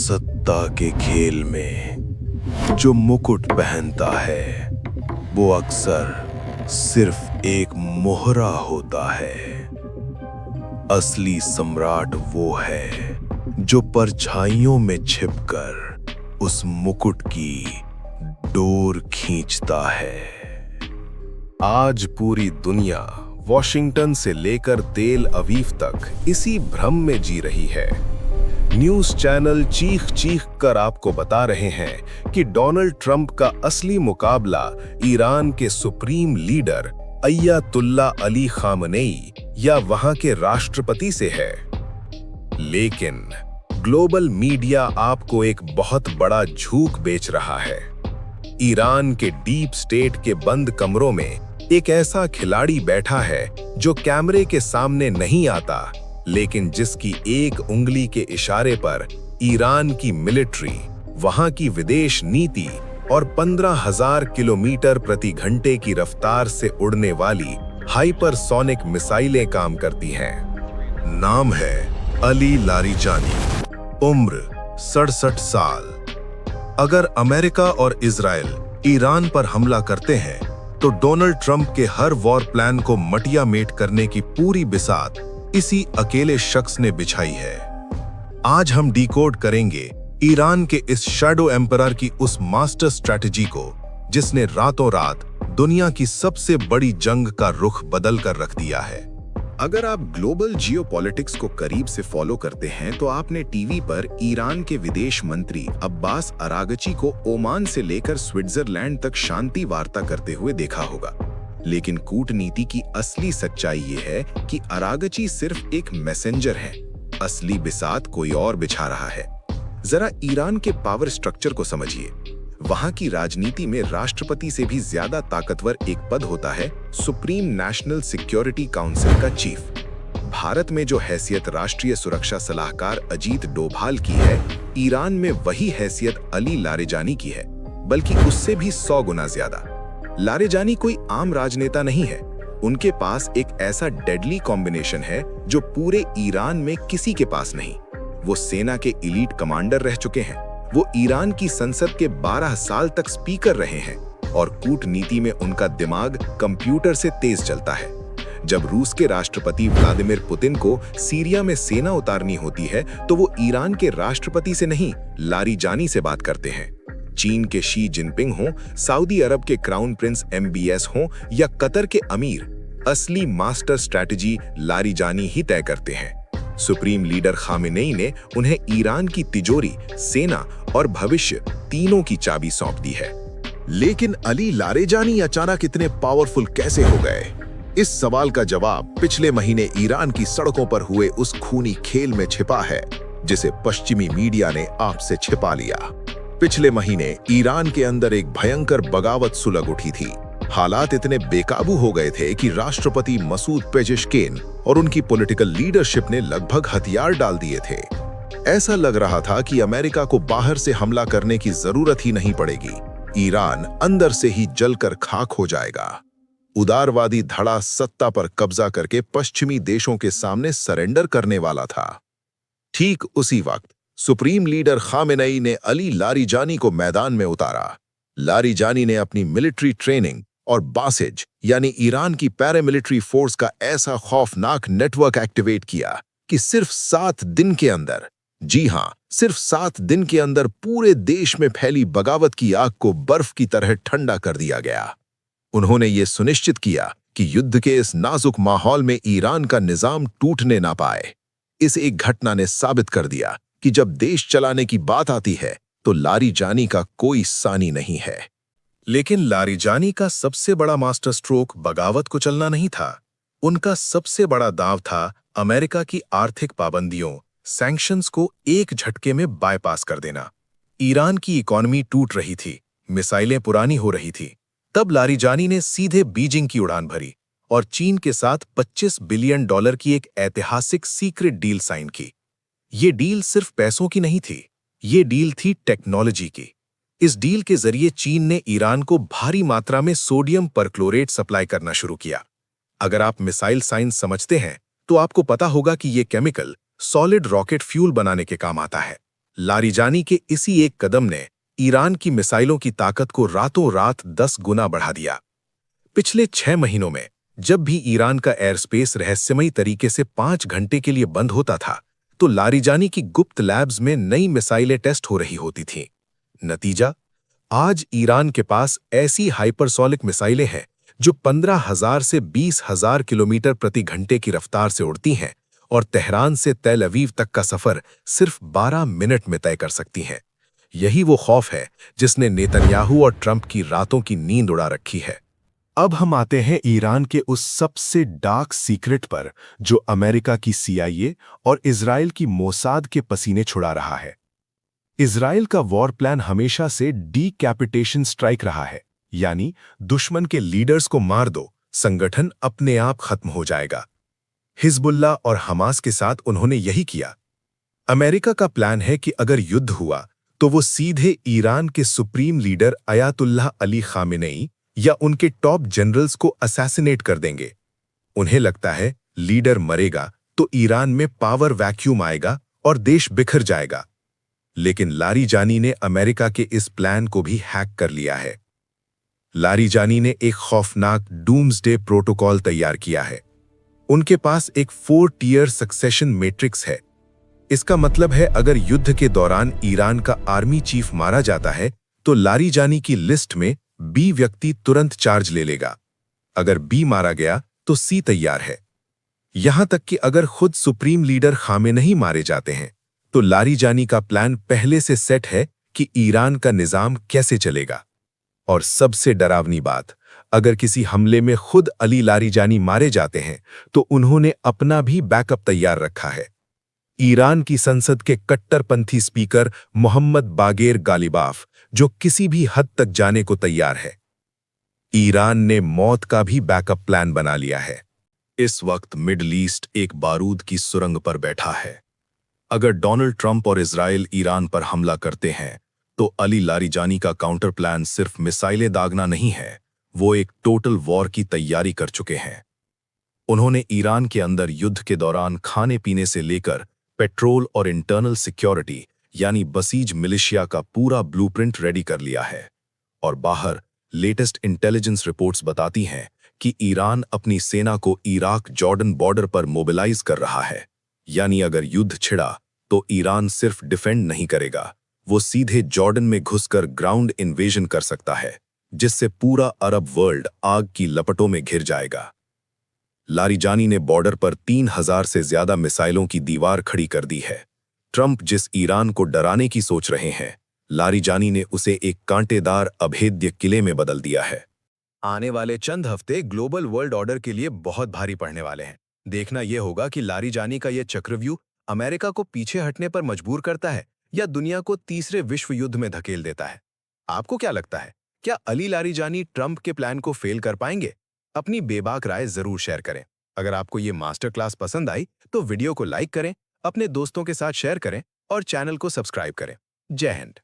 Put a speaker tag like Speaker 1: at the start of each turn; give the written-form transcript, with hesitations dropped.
Speaker 1: सत्ता के खेल में जो मुकुट पहनता है वो अक्सर सिर्फ एक मोहरा होता है। असली सम्राट वो है जो परछाइयों में छिपकर उस मुकुट की डोर खींचता है। आज पूरी दुनिया वॉशिंगटन से लेकर तेल अवीव तक इसी भ्रम में जी रही है। न्यूज़ चैनल चीख कर आपको बता रहे हैं कि डोनाल्ड ट्रंप का असली मुकाबला ईरान के सुप्रीम लीडर अयतुल्ला अली खामनेई या वहां के राष्ट्रपति से है। लेकिन ग्लोबल मीडिया आपको एक बहुत बड़ा झूठ बेच रहा है। ईरान के डीप स्टेट के बंद कमरों में एक ऐसा खिलाड़ी बैठा है जो कैमरे के सामने नहीं आता, लेकिन जिसकी एक उंगली के इशारे पर ईरान की मिलिट्री, वहां की विदेश नीति और 15,000 किलोमीटर प्रति घंटे की रफ्तार से उड़ने वाली हाइपरसोनिक मिसाइलें काम करती हैं। नाम है अली लारिजानी, उम्र 67 साल। अगर अमेरिका और इजराइल ईरान पर हमला करते हैं तो डोनाल्ड ट्रंप के हर वॉर प्लान को मटिया मेट करने की पूरी बिसात इसी अकेले शख्स ने बिछाई है। आज हम डिकोड करेंगे ईरान के इस शैडो एम्परर की उस मास्टर स्ट्रैटेजी को जिसने रातों रात दुनिया की सबसे बड़ी जंग का रुख बदल कर रख दिया है।
Speaker 2: अगर आप ग्लोबल जियोपॉलिटिक्स को करीब से फॉलो करते हैं तो आपने टीवी पर ईरान के विदेश मंत्री अब्बास अरागची को ओमान से लेकर स्विट्जरलैंड तक शांति वार्ता करते हुए देखा होगा। लेकिन कूटनीति की असली सच्चाई ये है कि अरागची सिर्फ एक मैसेंजर है। असली बिसात कोई और बिछा रहा है। जरा ईरान के पावर स्ट्रक्चर को समझिए। वहां की राजनीति में राष्ट्रपति से भी ज्यादा ताकतवर एक पद होता है सुप्रीम नेशनल सिक्योरिटी काउंसिल का चीफ। भारत में जो हैसियत राष्ट्रीय सुरक्षा सलाहकार अजीत डोभाल की है, ईरान में वही हैसियत अली लारिजानी की है, बल्कि उससे भी 100 गुना ज्यादा। लारिजानी कोई आम राजनेता नहीं है। उनके पास एक ऐसा डेडली कॉम्बिनेशन है जो पूरे ईरान में किसी के पास नहीं। वो सेना के एलीट कमांडर रह चुके हैं, वो ईरान की संसद के 12 साल तक स्पीकर रहे हैं और कूटनीति में उनका दिमाग कंप्यूटर से तेज चलता है। जब रूस के राष्ट्रपति व्लादिमीर पुतिन को सीरिया में सेना उतारनी होती है तो वो ईरान के राष्ट्रपति से नहीं, लारिजानी से बात करते हैं। चीन के शी जिनपिंग हों, सऊदी अरब के क्राउन प्रिंस MBS हों या कतर के अमीर, असली मास्टर स्ट्रैटेजी लारिजानी ही तय करते हैं। सुप्रीम लीडर खामेनेई ने उन्हें ईरान की तिजोरी, सेना और भविष्य तीनों की चाबी सौंप दी है।
Speaker 3: लेकिन अली लारिजानी अचानक इतने पावरफुल कैसे हो गए? इस सवाल का जवाब पिछले महीने ईरान की सड़कों पर हुए उस खूनी खेल में छिपा है जिसे पश्चिमी मीडिया ने आपसे छिपा लिया। पिछले महीने ईरान के अंदर एक भयंकर बगावत सुलग उठी थी। हालात इतने बेकाबू हो गए थे कि राष्ट्रपति मसूद पेजेश्किन और उनकी पॉलिटिकल लीडरशिप ने लगभग हथियार डाल दिए थे। ऐसा लग रहा था कि अमेरिका को बाहर से हमला करने की जरूरत ही नहीं पड़ेगी। ईरान अंदर से ही जलकर खाक हो जाएगा। उदारवादी धड़ा सत्ता पर कब्जा करके पश्चिमी देशों के सामने सरेंडर करने वाला था। ठीक उसी वक्त सुप्रीम लीडर खामेनेई ने अली लारिजानी को मैदान में उतारा। लारिजानी ने अपनी मिलिट्री ट्रेनिंग और बासिज यानी ईरान की पैरामिलिट्री फोर्स का ऐसा खौफनाक नेटवर्क एक्टिवेट किया कि सिर्फ 7 दिन के अंदर, जी हां, सिर्फ 7 दिन के अंदर पूरे देश में फैली बगावत की आग को बर्फ की तरह ठंडा कर दिया गया। उन्होंने ये सुनिश्चित किया कि युद्ध के इस नाजुक माहौल में ईरान का निजाम टूटने ना पाए। इस एक घटना ने साबित कर दिया कि जब देश चलाने की बात आती है तो लारिजानी का कोई सानी नहीं है।
Speaker 1: लेकिन लारिजानी का सबसे बड़ा मास्टर स्ट्रोक बगावत को चलना नहीं था। उनका सबसे बड़ा दांव था अमेरिका की आर्थिक पाबंदियों, सैंक्शंस को एक झटके में बायपास कर देना। ईरान की इकोनॉमी टूट रही थी, मिसाइलें पुरानी हो रही थी। तब लारिजानी ने सीधे बीजिंग की उड़ान भरी और चीन के साथ $25 बिलियन की एक ऐतिहासिक सीक्रेट डील साइन की। ये डील सिर्फ पैसों की नहीं थी, ये डील थी टेक्नोलॉजी की। इस डील के जरिए चीन ने ईरान को भारी मात्रा में सोडियम परक्लोरेट सप्लाई करना शुरू किया। अगर आप मिसाइल साइंस समझते हैं तो आपको पता होगा कि यह केमिकल सॉलिड रॉकेट फ्यूल बनाने के काम आता है। लारिजानी के इसी एक कदम ने ईरान की मिसाइलों की ताकत को रातों रात 10 गुना बढ़ा दिया। पिछले 6 महीनों में जब भी ईरान का एयर स्पेस रहस्यमयी तरीके से 5 घंटे के लिए बंद होता था, तो लारिजानी की गुप्त लैब्स में नई मिसाइलें टेस्ट हो रही होती थीं। नतीजा, आज ईरान के पास ऐसी हाइपरसोनिक मिसाइलें हैं जो 15,000 से 20,000 किलोमीटर प्रति घंटे की रफ्तार से उड़ती हैं और तेहरान से तेल अवीव तक का सफर सिर्फ 12 मिनट में तय कर सकती हैं। यही वो खौफ है जिसने नेतन्याहू और ट्रंप की रातों की नींद उड़ा रखी है।
Speaker 4: अब हम आते हैं ईरान के उस सबसे डार्क सीक्रेट पर जो अमेरिका की CIA और इजराइल की मोसाद के पसीने छुड़ा रहा है। इजराइल का वॉर प्लान हमेशा से डीकैपिटेशन स्ट्राइक रहा है, यानी दुश्मन के लीडर्स को मार दो, संगठन अपने आप खत्म हो जाएगा। हिजबुल्लाह और हमास के साथ उन्होंने यही किया। अमेरिका का प्लान है कि अगर युद्ध हुआ तो वो सीधे ईरान के supreme leader Ayatollah Ali Khamenei या उनके टॉप जनरल्स को असैसिनेट कर देंगे। उन्हें लगता है लीडर मरेगा तो ईरान में पावर वैक्यूम आएगा और देश बिखर जाएगा। लेकिन लारिजानी ने अमेरिका के इस प्लान को भी हैक कर लिया है। लारिजानी ने एक खौफनाक डूम्सडे प्रोटोकॉल तैयार किया है। उनके पास एक 4 टियर सक्सेशन मैट्रिक्स है। इसका मतलब है अगर युद्ध के दौरान ईरान का आर्मी चीफ मारा जाता है तो लारिजानी की लिस्ट में बी व्यक्ति तुरंत चार्ज ले लेगा। अगर बी मारा गया तो सी तैयार है। यहां तक कि अगर खुद सुप्रीम लीडर खामेनेई मारे जाते हैं तो लारिजानी का प्लान पहले से सेट है कि ईरान का निजाम कैसे चलेगा। और सबसे डरावनी बात, अगर किसी हमले में खुद अली लारिजानी मारे जाते हैं तो उन्होंने अपना भी बैकअप तैयार रखा है। ईरान की संसद के कट्टरपंथी स्पीकर मोहम्मद बागेर गालिबाफ, जो किसी भी हद तक जाने को तैयार है। ईरान ने मौत का भी बैकअप प्लान बना लिया है।
Speaker 1: इस वक्त मिडल ईस्ट एक बारूद की सुरंग पर बैठा है। अगर डोनाल्ड ट्रंप और इजराइल ईरान पर हमला करते हैं तो अली लारिजानी का काउंटर प्लान सिर्फ मिसाइलें दागना नहीं है, वो एक टोटल वॉर की तैयारी कर चुके हैं। उन्होंने ईरान के अंदर युद्ध के दौरान खाने पीने से लेकर पेट्रोल और इंटरनल सिक्योरिटी यानी बसीज मिलिशिया का पूरा ब्लूप्रिंट रेडी कर लिया है। और बाहर लेटेस्ट इंटेलिजेंस रिपोर्ट्स बताती हैं कि ईरान अपनी सेना को इराक जॉर्डन बॉर्डर पर मोबिलाइज कर रहा है। यानी अगर युद्ध छिड़ा तो ईरान सिर्फ डिफेंड नहीं करेगा, वो सीधे जॉर्डन में घुसकर ग्राउंड इन्वेजन कर सकता है, जिससे पूरा अरब वर्ल्ड आग की लपटों में घिर जाएगा। लारिजानी ने बॉर्डर पर 3,000 से ज्यादा मिसाइलों की दीवार खड़ी कर दी है। ट्रंप जिस ईरान को डराने की सोच रहे हैं, लारिजानी ने उसे एक कांटेदार अभेद्य किले में बदल दिया है।
Speaker 5: आने वाले चंद हफ्ते ग्लोबल वर्ल्ड ऑर्डर के लिए बहुत भारी पड़ने वाले हैं। देखना यह होगा कि लारिजानी का यह चक्रव्यूह अमेरिका को पीछे हटने पर मजबूर करता है या दुनिया को तीसरे विश्व युद्ध में धकेल देता है। आपको क्या लगता है, क्या अली लारिजानी ट्रंप के प्लान को फेल कर पाएंगे? अपनी बेबाक राय जरूर शेयर करें। अगर आपको ये मास्टर क्लास पसंद आई तो वीडियो को लाइक करें, अपने दोस्तों के साथ शेयर करें और चैनल को सब्सक्राइब करें। जय हिंद।